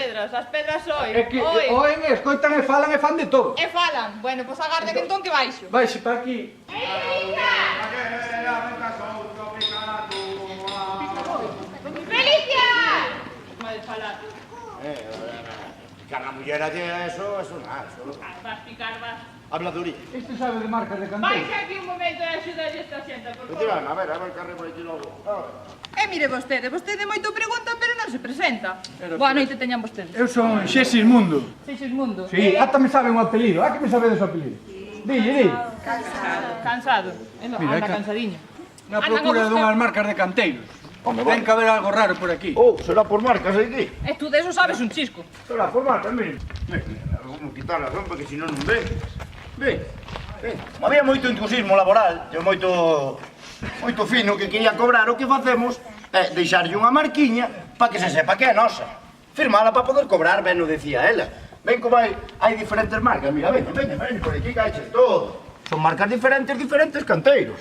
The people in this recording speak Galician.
as pedras oen. É que oen, escoitan e falan e fan de todo. E falan. Bueno, pois agarde que entón que baixo. Baixe para aquí. Felicia! Mal falar. Picar na muller allá, eso nada. Vas picar, vas. Habladuría. Este sabe de marcas de canteiro. Baixa aquí un momento e axudalle esta xenta, por Te favor. van, a ver, carre por aquí logo. Mire vostede moito pregunta, pero non se presenta. Boa noite teñan vostedes. Eu son Xesismundo. Seixismundo. Sí, ata me sabe un apelido. A que me sabedes o apelido? Dille. Cansado. Mira, Anda ca- cansadinho. Na procura dunhas marcas de canteiros. Ten que haber algo raro por aquí. Oh, será por marcas aquí. E tú de eso sabes un chisco. Será por marcas, miren. Vamos quitar a rompa que senón non ven. Ven. Había moito entusiasmo laboral, e moito fino que quería cobrar. O que facemos é deixarlle unha marquiña para que se sepa que é nosa. Firmala para poder cobrar, ben o decía ela. Ven como hai diferentes marcas, mira, ven por aquí, caixa todo. Son marcas diferentes canteiros.